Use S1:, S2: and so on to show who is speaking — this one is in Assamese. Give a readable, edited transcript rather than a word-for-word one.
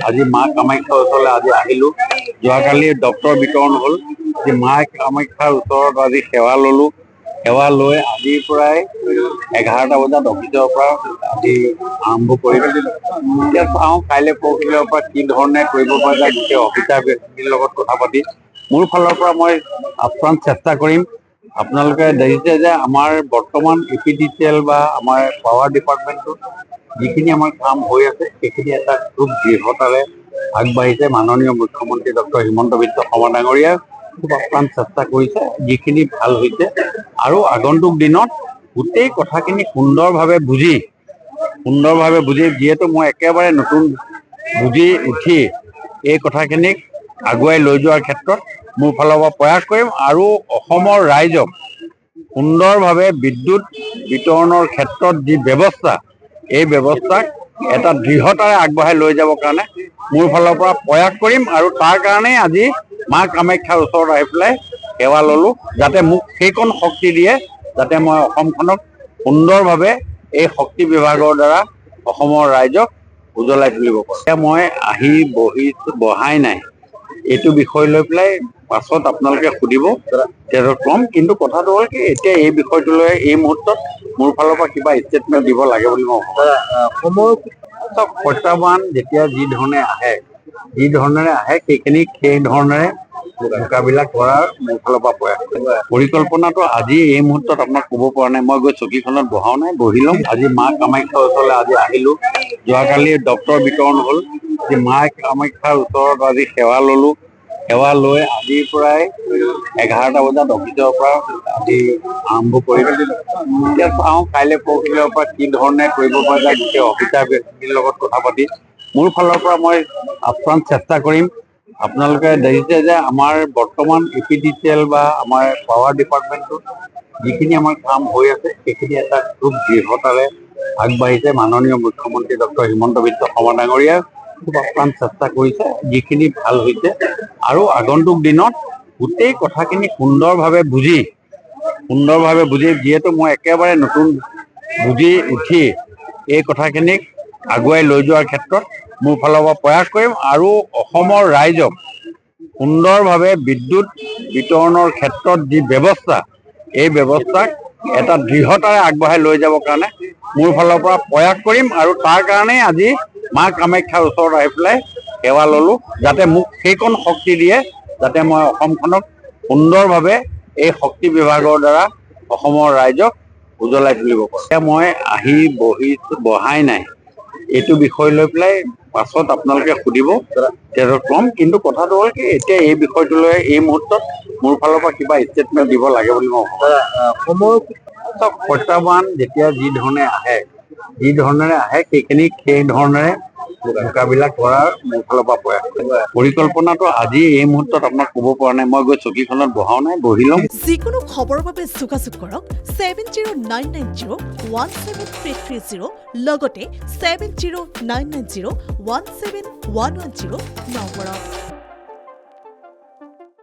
S1: আজি মা কামাখ্যাৰ ওচৰলৈ আজি আহিলো। যোৱাকালি ডক্টৰ বিতৰণ হ'ল। আজি মা কামাখ্যাৰ ওচৰত আজি সেৱা ললো। সেৱা লৈ আজিৰ পৰাই 11টা বজাত অফিচৰ পৰা আজি আৰম্ভ কৰিলো। এতিয়া চাওঁ কাইলৈ পৰহিলৰ পৰা কি ধৰণে কৰিব পৰা যায়। গোটেই অফিচাৰ ব্যক্তিৰ লগত কথা পাতি মোৰ ফালৰ পৰা মই আপ্ৰাণ চেষ্টা কৰিম। আপোনালোকে দেখিছে যে আমাৰ বৰ্তমান EPDCL বা আমাৰ পাৱাৰ ডিপাৰ্টমেণ্টত যিখিনি আমাৰ কাম হৈ আছে সেইখিনি এটা খুব দৃঢ়তাৰে আগবাঢ়িছে। মাননীয় মুখ্যমন্ত্ৰী ডক্টৰ হিমন্ত বিশ্ব শৰ্মা ডাঙৰীয়াই খুব আপ্ৰাণ চেষ্টা কৰিছে, যিখিনি ভাল হৈছে। আৰু আগন্তুক দিনত গোটেই কথাখিনি সুন্দৰভাৱে বুজি যিহেতু মই একেবাৰে নতুন বুজি উঠি এই কথাখিনিক আগুৱাই লৈ যোৱাৰ ক্ষেত্ৰত মোৰ ফালৰ পৰা প্ৰয়াস কৰিম। আৰু অসমৰ ৰাইজক সুন্দৰভাৱে বিদ্যুৎ বিতৰণৰ ক্ষেত্ৰত যি ব্যৱস্থা, এই ব্যৱস্থাক এটা দৃঢ়তাৰে আগবঢ়াই লৈ যাবৰ কাৰণে মোৰ ফালৰ পৰা প্ৰয়াস কৰিম। আৰু তাৰ কাৰণেই আজি মা কামাখ্যাৰ ওচৰত আহি পেলাই সেৱা ললো, যাতে মোক সেইকণ শক্তি দিয়ে যাতে মই অসমখনক সুন্দৰভাৱে এই শক্তি বিভাগৰ দ্বাৰা অসমৰ ৰাইজক উজ্বলাই তুলিব পাৰোঁ। এতিয়া মই আহি বহাই নাই, এইটো বিষয় লৈ পেলাই পাছত আপোনালোকে সুধিব তেতিয়া কম। কিন্তু কথাটো হ'ল কি, এতিয়া এই বিষয়টো লৈ এই মুহূৰ্তত মোৰ ফালৰ পৰা কিবা ষ্টেটমেণ্ট দিব লাগে বুলি মই ভাবোঁ। প্ৰত্যাহ্বান যেতিয়া যি ধৰণেৰে আহে সেই ধৰণেৰে মোকাবিলা কৰাৰ মোৰ ফালৰ পৰা প্ৰয়াস। পৰিকল্পনাটো আজি এই মুহূৰ্তত আপোনাক ক'ব পৰা নাই। মই গৈ চকীখনত বহাও নাই, বহি ল'ম। আজি মা কামাখ্যাৰ ওচৰলৈ আজি আহিলো। যোৱাকালি ডক্টৰ বিতৰণ হ'ল। আজি মা কামাখ্যাৰ ওচৰত আজি সেৱা ললো। সেৱা লৈ আজিৰ পৰাই 11টা বজাত অফিচৰ পৰা আজি আৰম্ভ কৰিলো। এতিয়া চাওঁ কাইলৈ পৰহিলৰ পৰা কি ধৰণে কৰিব পৰা যায়। গোটেই অফিচাৰ ব্যক্তিৰ লগত কথা পাতি মোৰ ফালৰ পৰা মই আপ্ৰাণ চেষ্টা কৰিম। আপোনালোকে দেখিছে যে আমাৰ বৰ্তমান EPDCL বা আমাৰ পাৱাৰ ডিপাৰ্টমেণ্টত যিখিনি আমাৰ কাম হৈ আছে সেইখিনি এটা খুব দৃঢ়তাৰে আগবাঢ়িছে। মাননীয় মুখ্যমন্ত্ৰী ডক্টৰ হিমন্ত বিশ্ব শৰ্মা ডাঙৰীয়াই খুব আপ্ৰাণ চেষ্টা কৰিছে, যিখিনি ভাল হৈছে। আৰু আগন্তুক দিনত গোটেই কথাখিনি সুন্দৰভাৱে বুজি যিহেতু মই একেবাৰে নতুন বুজি উঠি এই কথাখিনিক আগুৱাই লৈ যোৱাৰ ক্ষেত্ৰত মোৰ ফালৰ পৰা প্ৰয়াস কৰিম। আৰু অসমৰ ৰাইজক সুন্দৰভাৱে বিদ্যুৎ বিতৰণৰ ক্ষেত্ৰত যি ব্যৱস্থা, এই ব্যৱস্থাক এটা দৃঢ়তাৰে আগবঢ়াই লৈ যাবৰ কাৰণে মোৰ ফালৰ পৰা প্ৰয়াস কৰিম। আৰু তাৰ কাৰণেই আজি মা কামাখ্যাৰ ওচৰত আহি পেলাই সেৱা ললো, যাতে মোক সেইকণ শক্তি দিয়ে যাতে মই অসমখনক সুন্দৰভাৱে এই শক্তি বিভাগৰ দ্বাৰা অসমৰ ৰাইজক উজ্বলাই তুলিব পাৰোঁ। এতিয়া মই আহি বহাই নাই, এইটো বিষয় লৈ পেলাই পাছত আপোনালোকে সুধিব তেতিয়া কম। কিন্তু কথাটো হ'ল কি, এতিয়া এই বিষয়টো লৈ এই মুহূৰ্তত মোৰ ফালৰ পৰা কিবা ষ্টেটমেণ্ট দিব লাগে বুলি মই ভাবোঁ। প্ৰত্যাহ্বান যেতিয়া যি ধৰণেৰে আহে সেই ধৰণেৰে মোকাবিলা কৰাৰ মোৰ ফালৰ পৰা প্ৰয়াস। পৰিকল্পনাটো আজি এই মুহূৰ্তত আপোনাক ক'ব পৰা নাই। মই গৈ চকীখনত বহাও নাই, বহি ল'ম।
S2: যিকোনো খবৰৰ বাবে যোগাযোগ কৰক 7099017330 লগতে 7099017110 নম্বৰত।